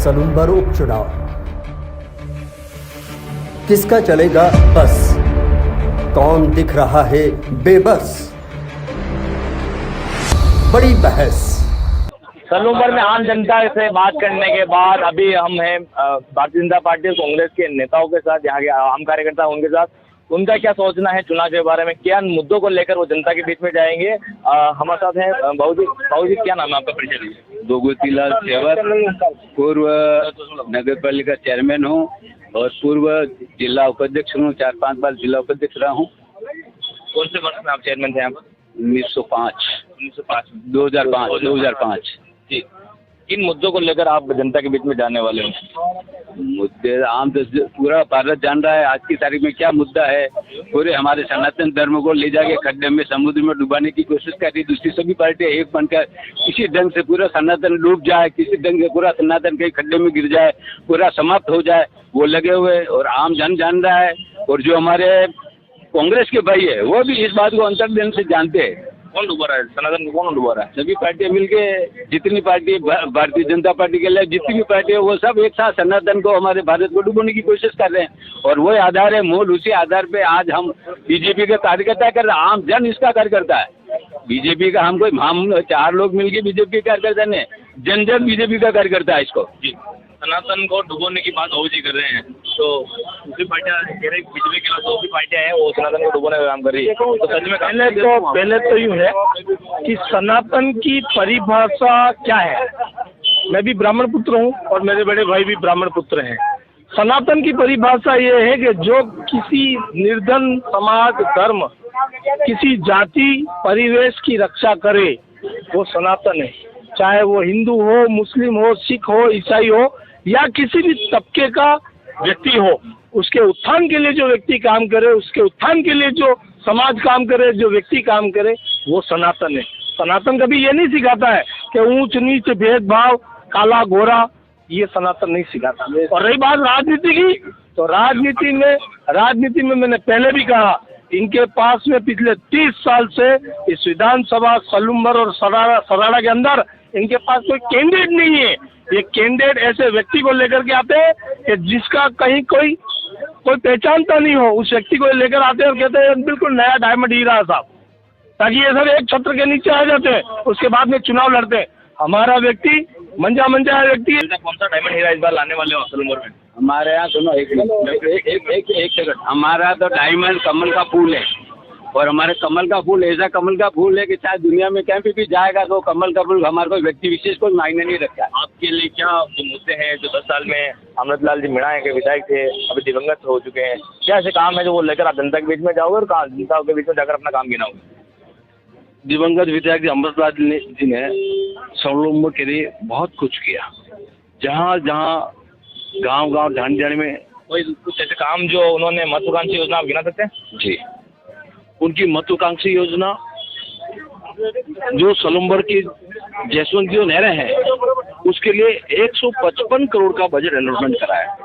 सलूम्बर उपचुनाव किसका चलेगा बस, कौन दिख रहा है बेबस, बड़ी बहस। सलूम्बर में आम जनता से बात करने के बाद अभी हम हैं भारतीय जनता पार्टी और कांग्रेस के नेताओं के साथ, यहाँ के आम कार्यकर्ता उनके साथ, उनका क्या सोचना है चुनाव के बारे में, क्या मुद्दों को लेकर वो जनता के बीच में जाएंगे। हमारे साथ हैं बाबू जी, क्या नाम है आपका, परिचय लीजिए। दोगुतीलाल सेवक, पूर्व नगर पालिका चेयरमैन हूँ और पूर्व जिला उपाध्यक्ष हूँ, 4-5 बार जिला उपाध्यक्ष रहा हूँ। कौन से वर्ष में आप चेयरमैन थे यहाँ पर? 2005। जी, किन मुद्दों को लेकर आप जनता के बीच में जाने वाले हो? मुद्दे आम तो पूरा भारत जान रहा है आज की तारीख में क्या मुद्दा है। पूरे हमारे सनातन धर्म को ले जाके खड्डे में, समुद्र में डुबाने की कोशिश कर रही दूसरी सभी पार्टियां एक बनकर, किसी ढंग से पूरा सनातन डूब जाए, किसी ढंग से पूरा सनातन कहीं खड्डे में गिर जाए, पूरा समाप्त हो जाए, वो लगे हुए और आम जन जान रहा है। और जो हमारे कांग्रेस के भाई है वो भी इस बात को अंतर्दिन से जानते हैं। कौन डुबा रहा है सनातन को, कौन डुबा रहा है? सभी पार्टियां मिलके, जितनी पार्टी भारतीय जनता पार्टी के लिए जितनी भी पार्टी है वो सब एक साथ सनातन को, हमारे भारत को डुबाने की कोशिश कर रहे हैं। और वही आधार है, मूल उसी आधार पे आज हम बीजेपी का कार्यकर्ता कर रहे हैं, आम जन इसका कार्यकर्ता है। बीजेपी का हम 4 लोग मिलके बीजेपी के कार्यकर्ता ने, जन जन बीजेपी का कार्यकर्ता है इसको। जी, सनातन को डुबोने की बात बाबू जी कर रहे हैं, तो दूसरी पार्टियां कह रही, बीजेपी के अलावा दूसरी पार्टियां हैं वो सनातन को डुबोने का काम कर रही है, तो सच में पहले तो यूँ है कि सनातन की परिभाषा क्या है। मैं भी ब्राह्मण पुत्र हूँ और मेरे बड़े भाई भी ब्राह्मण पुत्र हैं। सनातन की परिभाषा ये है कि जो किसी निर्धन समाज, धर्म, किसी जाति परिवेश की रक्षा करे वो सनातन है। चाहे वो हिंदू हो, मुस्लिम हो, सिख हो, ईसाई हो या किसी भी तबके का व्यक्ति हो, उसके उत्थान के लिए जो व्यक्ति काम करे, उसके उत्थान के लिए जो समाज काम करे, जो व्यक्ति काम करे, वो सनातन है। सनातन कभी ये नहीं सिखाता है कि ऊंच नीच, भेदभाव, काला गोरा, ये सनातन नहीं सिखाता। और रही बात राजनीति की, तो राजनीति में मैंने पहले भी कहा, इनके पास में पिछले 30 साल से इस विधानसभा सलूम्बर और सराड़ा के अंदर इनके पास कोई कैंडिडेट नहीं है। ये कैंडिडेट ऐसे व्यक्ति को लेकर के आते हैं कि जिसका कहीं कोई पहचानता नहीं हो, उस व्यक्ति को लेकर आते हैं और कहते हैं बिल्कुल नया डायमंड हीरा साहब, ताकि ये सब एक छत्र के नीचे आ जाते हैं, उसके बाद में चुनाव लड़ते हैं। हमारा व्यक्ति मंजा व्यक्ति है। कौन सा डायमंड हीरा इस बार लाने वाले हो सलूम्बर में? हमारे यहाँ सुनो, एक सेकंड, हमारा तो डायमंड कमल का फूल है और हमारे कमल का फूल ऐसा कमल का फूल है कि चाहे दुनिया में कहीं पे भी जाएगा तो कमल का फूल हमारे कोई व्यक्ति विशेष कोई मायने नहीं रखता है। आपके लिए क्या जो मुद्दे हैं, जो 10 साल में अमृतलाल जी मीणा के विधायक थे, अभी दिवंगत हो चुके हैं, क्या ऐसे काम है जो वो लेकर आप जनता के बीच में जाओगे और जनता के बीच में जाकर अपना काम गिनाओगे? दिवंगत विधायक अमृतलाल जी ने सलूम्बर के लिए बहुत कुछ किया। जहाँ गांव ढांढ में कोई कुछ ऐसे काम जो उन्होंने महत्वाकांक्षी योजना आप गिना सकते हैं? जी, उनकी महत्वाकांक्षी योजना जो सलूम्बर की जसवंत जो नहरें हैं उसके लिए 155 करोड़ का बजट अलॉटमेंट कराया।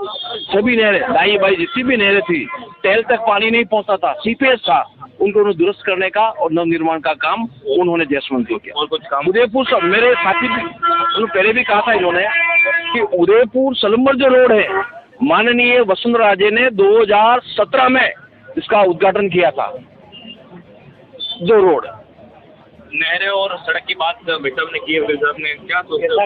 सभी नहरें, दाई बाई जितनी भी नहरें थी, तहल तक पानी नहीं पहुंचता था, सीपेज था, उनको दुरुस्त करने का और नवनिर्माण का काम उन्होंने जसवंत को किया। और कुछ काम उदयपुर सब, मेरे साथी भी पहले भी कहा था इन्होंने कि उदयपुर सलूम्बर जो रोड है, माननीय वसुंधरा राजे ने 2017 में इसका उद्घाटन किया था। जो रोड नहरें और सड़क की बात बेटब ने की है, बेटब ने क्या सोचा?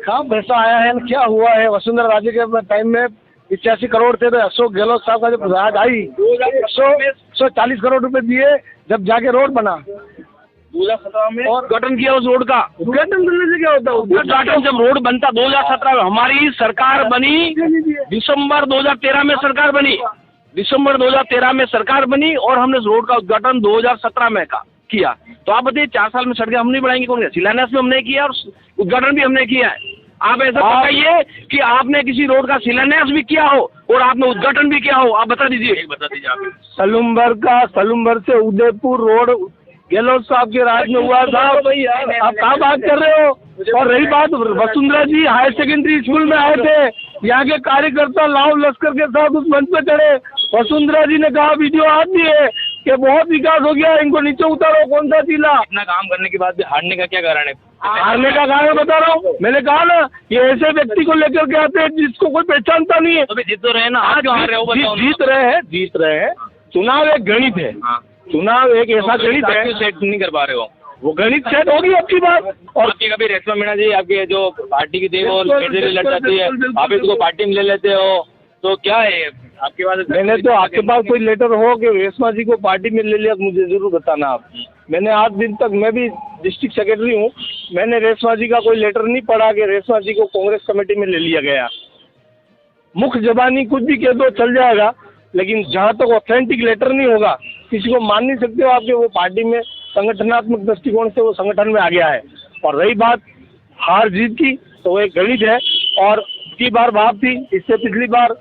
कहाँ पैसा आया है, क्या हुआ है? वसुंधरा राजे के टाइम में 85 करोड़ थे, तो अशोक गहलोत साहब का जब राज आई 140 करोड़ रुपए दिए, जब जाके रोड बना 2017 में और उद्घाटन किया उस रोड का। उद्घाटन करने से क्या होता है? उद्घाटन जब रोड बनता 2017 में, हमारी सरकार बनी दिसंबर 2013 में सरकार बनी, दिसंबर 2013 में सरकार बनी और हमने इस रोड का उद्घाटन 2017 में किया। तो आप बताइए 4 साल में सड़कें हम नहीं बढ़ाएंगे कौन? शिलान्यास भी हमने किया और उद्घाटन भी हमने किया है। आप ऐसा बताइए कि आपने किसी रोड का शिलान्यास भी किया हो और आपने उद्घाटन भी किया हो, आप बता दीजिए। आप। सलूम्बर से उदयपुर रोड गहलोत साहब के राज में हुआ था। आप कहाँ बात कर रहे हो? और रही बात, वसुंधरा जी हायर सेकेंडरी स्कूल में आए थे, यहाँ के कार्यकर्ता लाव लश्कर के साथ उस मंच पे चढ़े, वसुंधरा जी ने कहा वीडियो हाथ दिए, कि बहुत विकास हो गया, इनको नीचे उतारो, कौन सा जिला। इतना काम करने के बाद भी हारने का क्या कारण है? हारने का कारण बता रहा हूँ, मैंने कहा ना, ये ऐसे व्यक्ति को लेकर के आते हैं जिसको कोई पहचानता नहीं है। अभी जीत तो रहे ना, आज क्यों हार रहे हो बताओ ना। जीत रहे हैं। चुनाव एक गणित है, चुनाव एक ऐसा गणित है, क्यों सेट नहीं कर पा रहे हो? वो गणित सेट होगी आपकी बात। और आपकी कभी रेशमा मीणा जी आपके जो पार्टी की थी वो लड़ जाती है, आप इसको पार्टी में ले लेते हो, तो क्या है आपके पास? मैंने तो आपके पास कोई लेटर हो कि रेशमा जी को पार्टी में ले लिया तो मुझे जरूर बताना आप। मैंने आज दिन तक, मैं भी डिस्ट्रिक्ट सेक्रेटरी हूँ, मैंने रेशमा जी का कोई लेटर नहीं पढ़ा कि रेशमा जी को कांग्रेस कमेटी में ले लिया गया। मुख्य जबानी कुछ भी कह दो चल जाएगा, लेकिन जहाँ तक ऑथेंटिक लेटर नहीं होगा, किसी को मान नहीं सकते हो आपके वो पार्टी में संगठनात्मक दृष्टिकोण से वो संगठन में आ गया है। और रही बात हार जीत की, तो वो एक गणित है और की बार भाव थी। इससे पिछली बार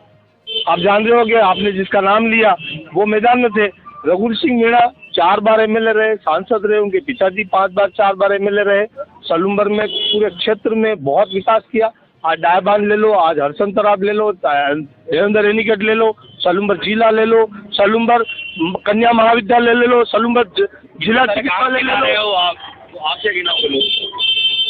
आप जान रहे हो कि आपने जिसका नाम लिया वो मैदान में थे। रघुवीर सिंह मीणा 4 बार एमएलए रहे, सांसद रहे, उनके पिताजी 4 बार एमएलए रहे। सलूम्बर में पूरे क्षेत्र में बहुत विकास किया। आज डायबान ले लो, आज हरसंत तराब ले लो, देवेंद्र रेनीकट ले लो, सलूम्बर जिला ले लो, सलूम्बर कन्या महाविद्यालय ले लो, सलूम्बर जिला चिकित्सालय ले लो। आपसे गिना बोलो,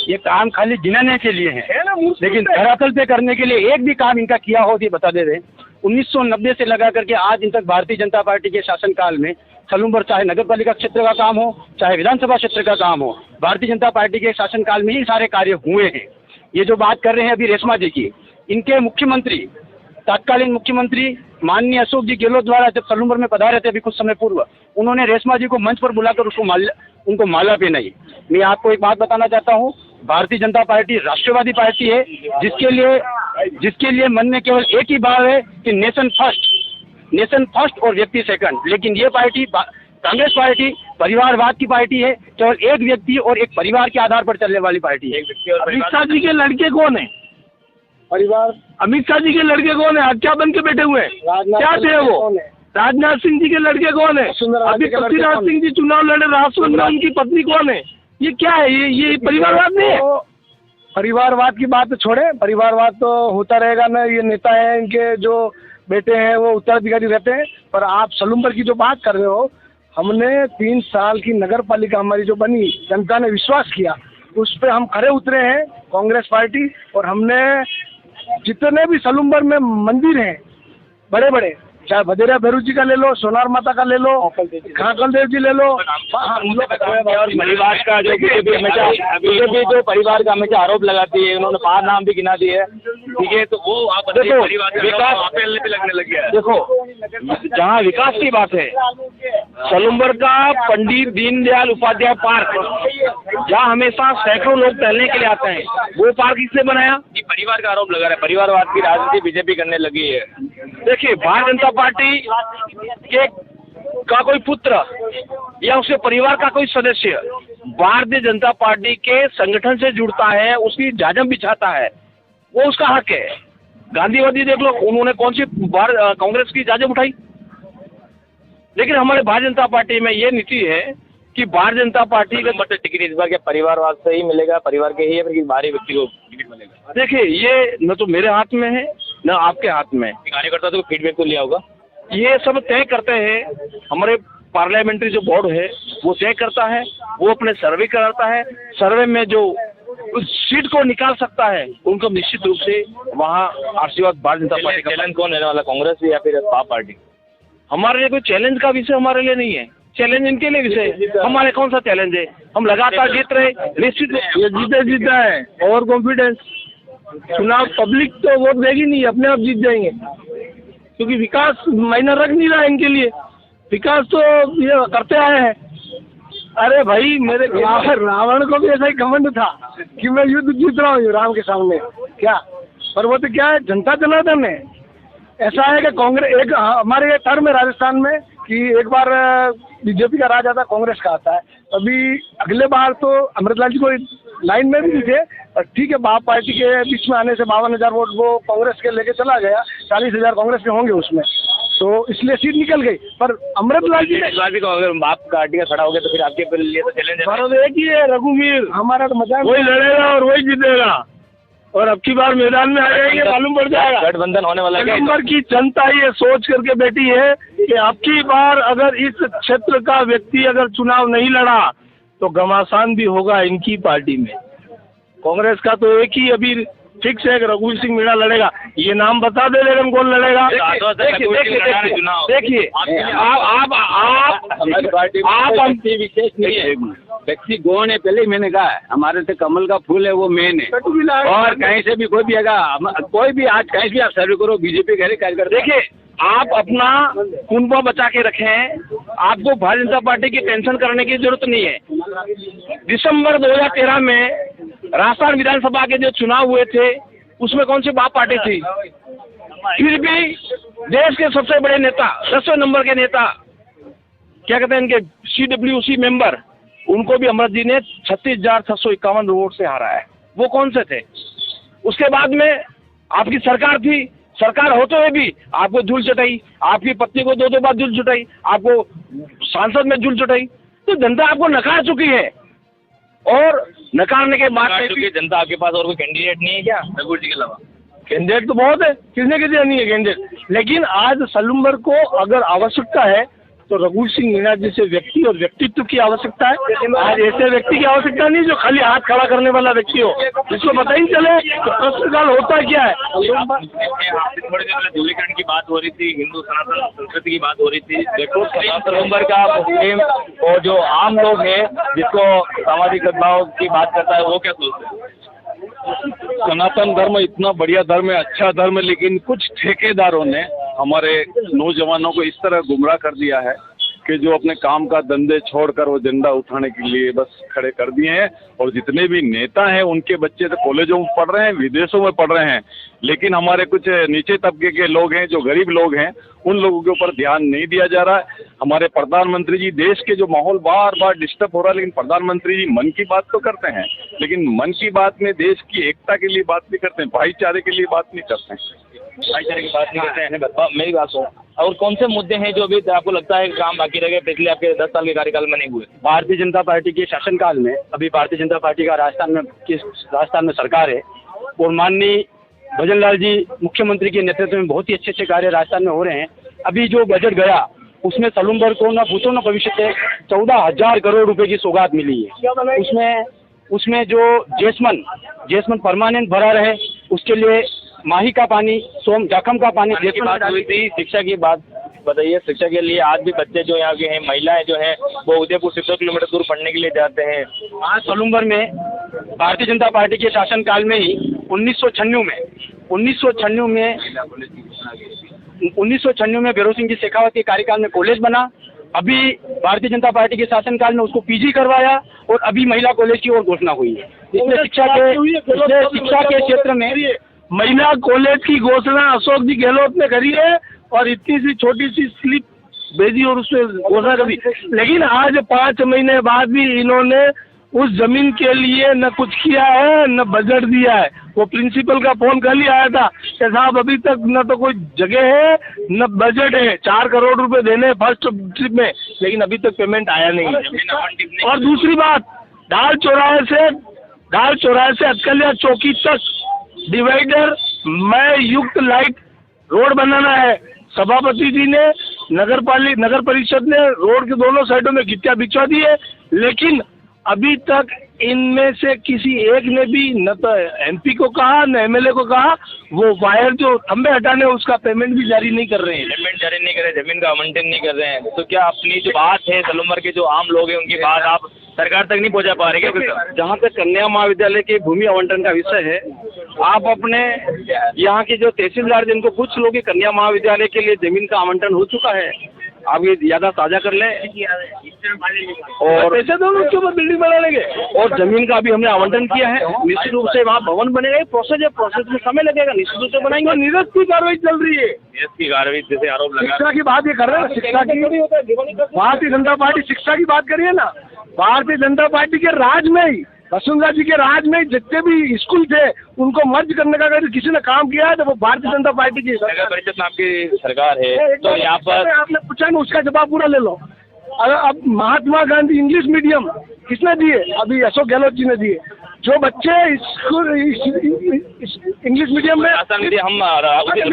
ये काम खाली गिनाने के लिए है ना, लेकिन धरातल पे करने के लिए एक भी काम इनका किया हो ये बता दे रहे। 1990 से लगा करके आज इन तक भारतीय जनता पार्टी के शासनकाल में सलूम्बर चाहे नगर पालिका क्षेत्र का काम हो, चाहे विधानसभा क्षेत्र का काम हो, भारतीय जनता पार्टी के शासनकाल में ही सारे कार्य हुए हैं। ये जो बात कर रहे हैं अभी रेशमा जी की, इनके मुख्यमंत्री, तत्कालीन मुख्यमंत्री माननीय अशोक जी गहलोत द्वारा जब सलूम्बर में पधारे थे अभी कुछ समय पूर्व, उन्होंने रेशमा जी को मंच पर बुलाकर उनको माला पहनाई। मैं आपको एक बात बताना चाहता हूँ, भारतीय जनता पार्टी राष्ट्रवादी पार्टी है, जिसके लिए मन में केवल एक ही भाव है कि नेशन फर्स्ट और व्यक्ति सेकंड। लेकिन ये पार्टी, कांग्रेस पार्टी, परिवारवाद की पार्टी है, केवल एक व्यक्ति और एक परिवार के आधार पर चलने वाली पार्टी है। अमित शाह जी के लड़के कौन है? परिवार अमित शाह जी के लड़के कौन है? आज क्या बन के बैठे हुए हैं? क्या थे वो? राजनाथ सिंह जी के लड़के कौन है? अभी पृथ्वीराज सिंह जी चुनाव लड़े, राष्ट्रपति में उनकी पत्नी कौन है? ये क्या है? ये परिवारवाद नहीं है? परिवारवाद की बात छोड़े, परिवारवाद तो होता रहेगा ना। ये नेता है, इनके जो बेटे हैं वो उत्तराधिकारी रहते हैं। पर आप सलूम्बर की जो बात कर रहे हो, हमने 3 साल की नगर पालिका हमारी जो बनी, जनता ने विश्वास किया, उस पर हम खरे उतरे हैं कांग्रेस पार्टी। और हमने जितने भी सलूम्बर में मंदिर हैं बड़े बड़े, चाहे भदेरा भैरू जी का ले लो, सोनार माता का ले लो, खाकल देव जी ले लो, परिवार का जो बीजेपी जो परिवार का हमेशा आरोप लगाती है, उन्होंने 5 नाम भी गिना दिए, ठीक है, तो वो आप देखो विकास लगने लग गया है। देखो, जहाँ विकास की बात है, सलूम्बर का पंडित दीनदयाल उपाध्याय पार्क, जहाँ हमेशा सैकड़ों लोग टहलने के लिए आते हैं, वो पार्क किसने बनाया? ये परिवार का आरोप लगा रहा है, परिवारवाद की राजनीति बीजेपी करने लगी है। देखिए, भारतीय जनता पार्टी के का कोई पुत्र या उसके परिवार का कोई सदस्य भारतीय जनता पार्टी के संगठन से जुड़ता है, उसकी जाजम बिछाता है, वो उसका हक है। गांधीवादी देख लो, उन्होंने कौन सी कांग्रेस की जाजम उठाई। लेकिन हमारे भारतीय जनता पार्टी में ये नीति है कि भारतीय जनता पार्टी का मतलब टिकट इस बार क्या परिवारवाद से ही मिलेगा, परिवार के ही है, फिर बाहरी व्यक्ति को टिकट मिलेगा? देखिए, ये न तो मेरे हाथ में है न आपके हाथ में। कार्यकर्ता तो फीडबैक तो लिया होगा। ये सब तय करते हैं हमारे पार्लियामेंट्री जो बोर्ड है, वो तय करता है, वो अपने सर्वे कराता है। सर्वे में जो उस सीट को निकाल सकता है उनको निश्चित रूप से वहाँ आशीर्वाद भारतीय जनता पार्टी का। चैलेंज कौन रहने वाला, कांग्रेस या फिर आप पार्टी? हमारे लिए कोई चैलेंज का विषय हमारे लिए नहीं है, चैलेंज इनके लिए विषय है। हमारे कौन सा चैलेंज है? हम लगातार जीत रहे, निश्चित जीता है, ओवर कॉन्फिडेंस। चुनाव पब्लिक तो वोट देगी नहीं, अपने आप जीत जाएंगे, क्योंकि विकास मायने रख नहीं रहा इनके लिए। विकास तो ये करते आए हैं। अरे भाई, मेरे रावण को भी ऐसा ही घमंड था कि मैं युद्ध जीत रहा हूँ राम के सामने, क्या? पर वो तो क्या है, जनता जनार्दन है। ऐसा है कि कांग्रेस, एक हमारे टर्म है राजस्थान में कि एक बार बीजेपी का राज आता, कांग्रेस का आता है। अभी अगले बार तो अमृतलाल जी को लाइन में भी थे, और ठीक है, बाप पार्टी के बीच में आने से 52,000 वोट वो कांग्रेस के लेके चला गया, 40,000 कांग्रेस के होंगे उसमें, तो इसलिए सीट निकल गई। पर अमृतलाल जी ने अगर बाप पार्टी का खड़ा हो गया तो फिर आपके लिए तो चैलेंज है। एक ही है, रघुवीर, हमारा तो मजा वही लड़ेगा और वही जीतेगा। और अब की बार मैदान में आ जाएंगे, मालूम पड़ जाएगा। गठबंधन होने वाला है क्या? नवंबर की जनता ये सोच करके बैठी है कि अब की बार अगर इस क्षेत्र का व्यक्ति अगर चुनाव नहीं लड़ा तो घमासान भी होगा इनकी पार्टी में। कांग्रेस का तो एक ही अभी फिक्स है कि रघुवीर सिंह मीणा लड़ेगा। ये नाम बता दे लेकिन कौन लड़ेगा? देखिए आप विशेष नहीं है, व्यक्ति गौण है। पहले ही मैंने कहा है, हमारे तो कमल का फूल है, वो मेन है। और कहीं से भी कोई भी आएगा, कोई भी आज कहीं भी आप सर्वे करो, बीजेपी के कार्यकर्ता। देखिए आप अपना कुनबा बचा के रखें, आपको भारतीय जनता पार्टी की टेंशन करने की जरूरत नहीं है। दिसंबर 2013 में राजस्थान विधानसभा के जो चुनाव हुए थे उसमें कौन सी बाप पार्टी थी? फिर भी देश के सबसे बड़े नेता, 10वें नंबर के नेता, क्या कहते हैं इनके CWC मेंबर, उनको भी अमृत जी ने 36,651 वोट से हराया है। वो कौन से थे? उसके बाद में आपकी सरकार थी, सरकार होते हुए भी आपको झूल चटाई, आपकी पत्नी को 2 बार झूल चटाई, आपको सांसद में झूल चटाई। तो जनता आपको नकार चुकी है और नकारने के बाद जनता आपके पास और कोई कैंडिडेट नहीं है क्या रघुवीर जी के अलावा? कैंडिडेट तो बहुत है, किसने किसी नहीं है कैंडिडेट। लेकिन आज सलूम्बर को अगर आवश्यकता है तो रघुवीर सिंह मीणा जैसे व्यक्ति और व्यक्तित्व की आवश्यकता है। आज ऐसे व्यक्ति की आवश्यकता नहीं जो खाली हाथ खड़ा करने वाला व्यक्ति हो, जिसको पता ही चले तो प्रश्नकाल होता क्या है। थोड़ी देर पहले धूलीकरण की बात हो रही थी, हिंदू सनातन संस्कृति की बात हो रही थी। देखो सलूम्बर का मुस्लिम और जो आम लोग हैं जिसको सामाजिक सद्भाव की बात करता है, वो क्या सोचते हैं? सनातन धर्म इतना बढ़िया धर्म है, अच्छा धर्म है, लेकिन कुछ ठेकेदारों ने हमारे नौजवानों को इस तरह गुमराह कर दिया है कि जो अपने काम का धंधे छोड़कर वो झंडा उठाने के लिए बस खड़े कर दिए हैं। और जितने भी नेता हैं उनके बच्चे तो कॉलेजों में पढ़ रहे हैं, विदेशों में पढ़ रहे हैं, लेकिन हमारे कुछ नीचे तबके के लोग हैं, जो गरीब लोग हैं, उन लोगों के ऊपर ध्यान नहीं दिया जा रहा है। हमारे प्रधानमंत्री जी, देश के जो माहौल बार बार डिस्टर्ब हो रहा है, लेकिन प्रधानमंत्री जी मन की बात तो करते हैं, लेकिन मन की बात में देश की एकता के लिए बात नहीं करते हैं, भाईचारे के लिए बात नहीं करते हैं। भाईचारे की बात नहीं करते हैं। मेरी बात सुनो, और कौन से मुद्दे हैं जो अभी आपको लगता है काम बाकी रह गए, पिछले आपके 10 साल के कार्यकाल में नहीं हुए? भारतीय जनता पार्टी के शासनकाल में, अभी भारतीय जनता पार्टी का राजस्थान में सरकार है और माननीय भजनलाल जी मुख्यमंत्री के नेतृत्व में बहुत ही अच्छे कार्य राजस्थान में हो रहे हैं। अभी जो बजट गया उसमें सलूम्बर को न भूतो न भविष्य से 14,000 करोड़ रुपए की सौगात मिली है। उसमें जो जेसमन परमानेंट भरा रहे, उसके लिए माही का पानी, सोम जाखम का पानी की बात हुई थी। शिक्षा की बात बताइए, शिक्षा के लिए आज भी बच्चे जो यहाँ के हैं, महिलाएं जो हैं, वो उदयपुर 70 किलोमीटर दूर पढ़ने के लिए जाते हैं। आज सलूम्बर में भारतीय जनता पार्टी के शासनकाल में ही 1996 में भैरव सिंह जी शेखावत के कार्यकाल में कॉलेज बना। अभी भारतीय जनता पार्टी के शासनकाल में उसको PG करवाया और अभी महिला कॉलेज की ओर घोषणा हुई है। इसमें शिक्षा के क्षेत्र में महिला कॉलेज की घोषणा अशोक जी गहलोत ने करी है और इतनी सी छोटी सी स्लिप भेजी और उसमें घोषणा करी। लेकिन आज 5 महीने बाद भी इन्होंने उस जमीन के लिए न कुछ किया है न बजट दिया है। वो प्रिंसिपल का फोन कल ही आया था कि साहब अभी तक न तो कोई जगह है न बजट है, 4 करोड़ रुपए देने फर्स्ट ट्रिप में, लेकिन अभी तक पेमेंट आया नहीं है। और दूसरी बात, डाल चौराहे से अटकलिया चौकी तक डिवाइडर में युक्त लाइट रोड बनाना है। सभापति जी ने नगर परिषद ने रोड के दोनों साइडों में गिट्टियां बिछवा दी है, लेकिन अभी तक इनमें से किसी एक ने भी न तो MP को कहा न MLA को कहा, वो वायर जो खंबे हटाने उसका पेमेंट भी जारी नहीं कर रहे हैं। पेमेंट जारी नहीं कर रहे, जमीन का आवंटन नहीं कर रहे हैं। तो क्या अपनी जो बात है सलूम्बर के जो आम लोग हैं उनकी बात आप सरकार तक नहीं पहुंचा पा रहे क्या? जहाँ तक कन्या महाविद्यालय के भूमि आवंटन का विषय है, आप अपने यहाँ के जो तहसीलदार जिनको पूछ लो कि कन्या महाविद्यालय के लिए जमीन का आवंटन हो चुका है, आप ये ज्यादा साझा कर लें और पैसे दो उसके ऊपर बिल्डिंग बना लेंगे। और जमीन का अभी हमने आवंटन किया है, निश्चित रूप से वहाँ भवन बनेगा। प्रोसेस में समय लगेगा, निश्चित रूप से बनाएंगे। निरस्त की कार्रवाई चल रही है, निरस्त की कार्रवाई जैसे आरोप लगा। शिक्षा की बात ये कर रहे हैं, शिक्षा की भारतीय जनता पार्टी शिक्षा की बात करिए ना। भारतीय जनता पार्टी के राज में ही, वसुंधरा जी के राज में जितने भी स्कूल थे उनको मर्ज करने का अगर किसी ने काम किया है तो वो भारतीय जनता पार्टी की नगर परिषद में आपकी सरकार है। तो यहाँ पर आपने पूछा ना, उसका जवाब पूरा ले लो। अब महात्मा गांधी इंग्लिश मीडियम किसने दिए? अभी अशोक गहलोत जी ने दिए। जो बच्चे स्कूल इंग्लिश मीडियम में शासन यदि हम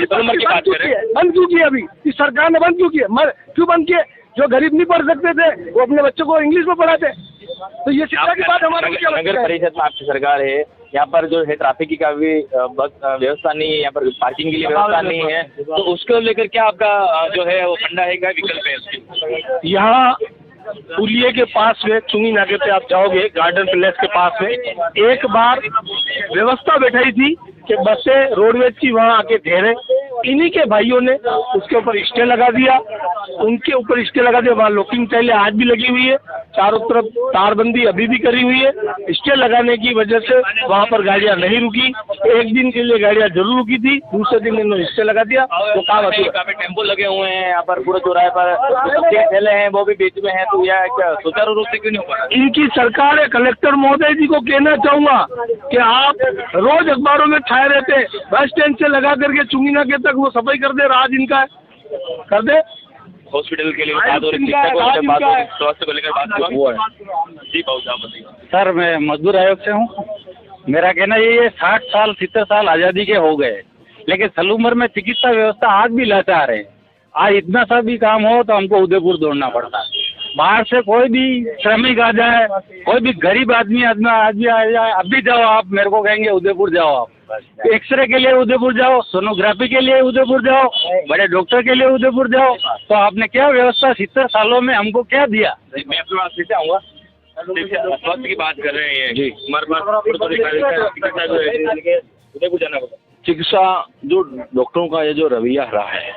सलूमर की बात करें, बंद क्यों किए? अभी इस सरकार ने बंद क्यों किए? क्यों बंद किए? जो गरीब नहीं पढ़ सकते थे वो अपने बच्चों को इंग्लिश में पढ़ाते। तो ये शिक्षा की बात हमारे क्या लगता है? नगर परिषद में आपकी सरकार है, यहाँ पर जो है ट्रैफिक की का भी व्यवस्था नहीं है, यहाँ पर पार्किंग के लिए व्यवस्था नहीं है, तो उसको लेकर क्या आपका जो है वो फंडा है, क्या विकल्प है उसकी? यहाँ पुलिये के पास में चुंगी नाके पे आप जाओगे, गार्डन पैलेस के पास में एक बार व्यवस्था बैठाई थी कि बसें रोडवेज की वहाँ आके ठहरे। इन्हीं के भाइयों ने उसके ऊपर स्टे लगा दिया, उनके ऊपर स्टे लगा दिया। वहाँ लॉकिंग टाइलें आज भी लगी हुई है, चारों तरफ तारबंदी अभी भी करी हुई है। स्टे लगाने की वजह से वहाँ पर गाड़ियाँ नहीं रुकी। एक दिन के लिए गाड़ियाँ जरूर रुकी थी, दूसरे दिन इन्होंने स्टे लगा दिया, तो काम अधूरा। टेम्पो लगे हुए हैं यहाँ पर पूरे चौराहे पर, सब्जी के ठेले हैं वो भी बीच में है, तो यह क्या सुचारू रूप से क्यों नहीं हो पा रहा? इनकी सरकार है। कलेक्टर महोदय जी को कहना चाहूँगा कि आप रोज अखबारों में छाए रहते, बस स्टैंड से लगा करके चुंगी नाके तक वो सफाई कर दे, राज इनका है, कर दे। हॉस्पिटल के लिए बात हो रही, शिक्षा को लेकर बात हो रही, स्वास्थ्य को लेकर बात हुआ है। जी बहुत बताइए। सर मैं मजदूर आयोग से हूँ। मेरा कहना ये 60 साल 70 साल आज़ादी के हो गए, लेकिन सलूमर में चिकित्सा व्यवस्था आज भी लाचार है। आज इतना सा भी काम हो तो हमको उदयपुर दौड़ना पड़ता है। बाहर से कोई भी श्रमिक आ जाए, कोई भी गरीब आदमी आ जाए, अब भी जाओ आप, मेरे को कहेंगे उदयपुर जाओ आप। एक्सरे के लिए उदयपुर जाओ, सोनोग्राफी के लिए उदयपुर जाओ, बड़े डॉक्टर के लिए उदयपुर जाओ। तो आपने क्या व्यवस्था 70 सालों में हमको क्या दिया? मैं अपने पास से आऊँगा, स्वास्थ्य की बात कर रहे हैं जी, हमारे पास उदयपुर जाना होगा। चिकित्सा जो डॉक्टरों का ये जो रवैया रहा है,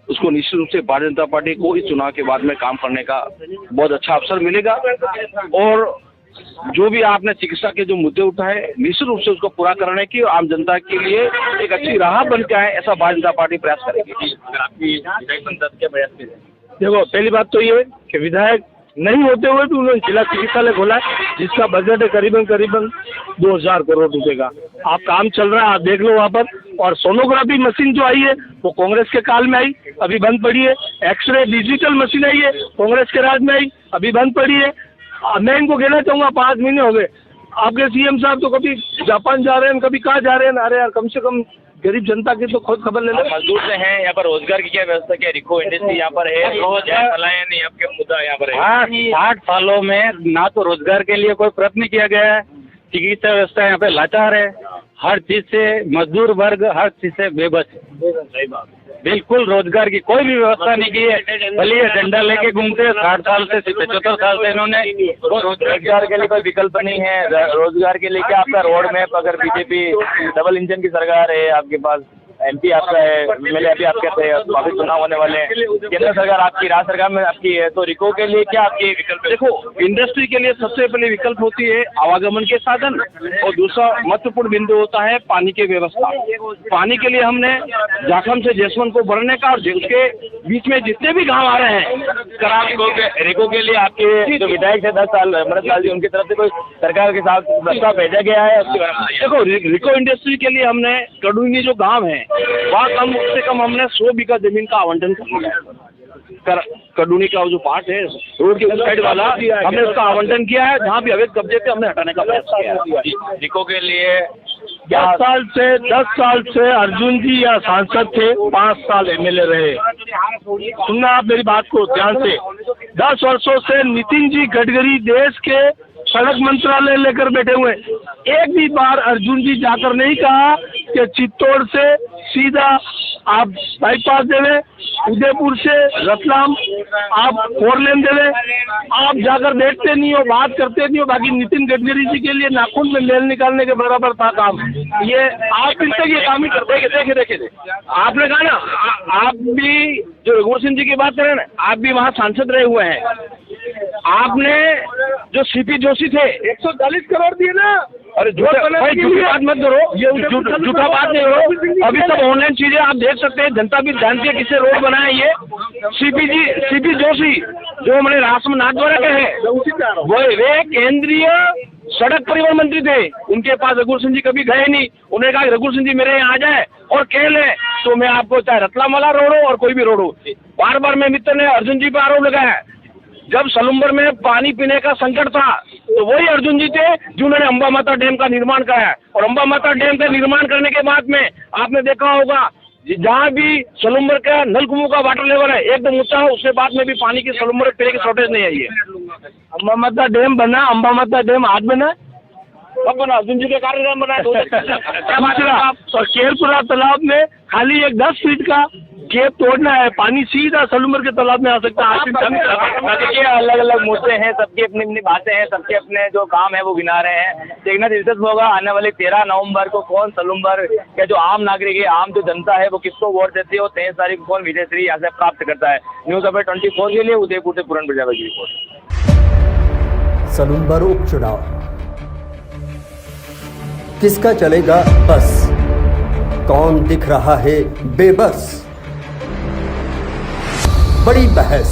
उसको निश्चित रूप से भारतीय जनता पार्टी को इस चुनाव के बाद में काम करने का बहुत अच्छा अवसर मिलेगा। और जो भी आपने चिकित्सा के जो मुद्दे उठाए, निश्चित रूप से उसको पूरा करने की और आम जनता के लिए एक अच्छी राह बन के आए, ऐसा भारतीय जनता पार्टी प्रयास करेगी। आपकी विधायक बनता क्या प्रयास करें? देखो, पहली बात तो ये है कि विधायक नहीं होते हुए भी उन्होंने जिला चिकित्सालय खोला है, जिसका बजट है करीबन 2000 करोड़ रुपए का। आप काम चल रहा है, आप देख लो वहाँ पर। और सोनोग्राफी मशीन जो आई है वो कांग्रेस के काल में आई, अभी बंद पड़ी है। एक्सरे डिजिटल मशीन आई है, कांग्रेस के राज में आई, अभी बंद पड़ी है। मैं इनको कहना चाहूँगा 5 महीने हो गए, आपके सीएम साहब तो कभी जापान जा रहे हैं, कभी कहाँ जा रहे हैं। अरे यार, कम से कम गरीब जनता की तो खुद खबर ले लो। मजदूर से हैं यहाँ पर, रोजगार की क्या व्यवस्था, क्या रिको इंडस्ट्री यहाँ पर है, पलायन नहीं आपके मुद्दा यहाँ पर है। 60 सालों में ना तो रोजगार के लिए कोई प्रयत्न किया गया है, चिकित्सा व्यवस्था यहाँ पे लाचार है, हर चीज से मजदूर वर्ग हर चीज से बेबस है। बिल्कुल रोजगार की कोई भी व्यवस्था नहीं की है। भले ये डंडा लेके घूमते हैं, 60 साल से 75 साल से इन्होंने। रोजगार के लिए कोई विकल्प नहीं है। रोजगार के लिए क्या आपका रोड मैप, अगर बीजेपी डबल इंजन की सरकार है, आपके पास एमपी आपका है, एमएलए अभी आपके थे, अभी चुनाव होने वाले हैं, केंद्र सरकार आपकी, राज्य सरकार में आपकी है, तो रिको के लिए क्या आपकी विकल्प? देखो, इंडस्ट्री के लिए सबसे पहले विकल्प होती है आवागमन के साधन, और दूसरा महत्वपूर्ण बिंदु होता है पानी की व्यवस्था। पानी के लिए हमने जाखम से जसवंत को बढ़ने का, और उसके बीच में जितने भी गाँव आ रहे हैं रिको के लिए आपके जो विधायक थे 10 साल अमृत लाल जी, उनकी तरफ से कोई सरकार के साथ प्रस्ताव भेजा गया है? देखो, रिको इंडस्ट्री के लिए हमने कड़ुनी जो गांव है वहाँ कम से कम हमने 100 बीघा जमीन का आवंटन कर दिया। कड़ुनी का जो पार्ट है रोड के उस साइड वाला, हमने उसका आवंटन किया है। जहाँ भी अवैध कब्जे थे हमने हटाने का प्रयास किया है। रिको के लिए 10 साल से अर्जुन जी या सांसद थे, 5 साल एमएलए रहे। सुनना आप मेरी बात को ध्यान से। 10 वर्षों से नितिन जी गडकरी देश के सड़क मंत्रालय लेकर बैठे हुए। एक भी बार अर्जुन जी जाकर नहीं कहा कि चित्तौड़ से सीधा आप बाईपास देवे, उदयपुर से रतलाम आप 4 लेन देवे। आप जाकर देखते नहीं हो, बात करते नहीं हो। बाकी नितिन गडकरी जी के लिए नाखून में मेल निकालने के बराबर था काम। ये आप फिर तक ये काम ही करते। देखे आपने कहा ना, आप भी जो रघुवर सिंह जी की बात करें ना, आप भी वहाँ सांसद रहे हुए हैं। आपने जो सीपी जोशी थे 140 करोड़ दिए ना। अरे झूठी बात मत करो, ये झूठा बात नहीं करो। अभी सब ऑनलाइन चीजें आप देख सकते हैं, जनता भी जानती है किससे रोड बनाया। ये सीपी जोशी जो हमारे राष्ट्र में नाथद्वारा के हैं, वे केंद्रीय सड़क परिवहन मंत्री थे। उनके पास रघुवर सिंह जी कभी गए नहीं। उन्होंने कहा रघुवर सिंह जी मेरे यहाँ आ जाए और कह ले तो मैं आपको चाहे रतलाम वाला रोड हो और कोई भी रोड हो। बार बार मेरे मित्र ने अर्जुन जी पर आरोप लगाया है। जब सलूम्बर में पानी पीने का संकट था तो वही अर्जुन जी थे जिन्होंने अंबा माता डैम का निर्माण कराया। और अंबा माता डैम का निर्माण करने के बाद में आपने देखा होगा जहाँ भी सलूम्बर का नलकुओं का वाटर लेवल है एकदम ऊंचा है, उसके बाद में भी पानी की सलूम्बर पे की शॉर्टेज नहीं आई है। अंबा माता डैम बना, अंबा माता डैम आज बना, कब बना? अर्जुन जी के कार्यक्रम बना है। और केरपुरा तालाब में खाली एक 10 फीट का गेप तोड़ना है, पानी सीधा सलूम्बर के तालाब में आ सकता है। देखिए अलग अलग मुद्दे हैं, सबकी अपनी अपनी बातें हैं, सबके अपने जो काम है वो गिना रहे हैं। देखना दिलचस्प होगा आने वाले 13 नवंबर को कौन सलूम्बर के जो आम नागरिक है, आम जो जनता है वो किसको वोट देती है और 23 तारीख को कौन विजयश्री यहाँ से प्राप्त करता है। न्यूज़ अपडेट 24 के लिए उदयपुर से पूरन प्रजापति की रिपोर्ट। सलूम्बर उपचुनाव किसका चलेगा बस? कौन दिख रहा है बेबस? बड़ी बहस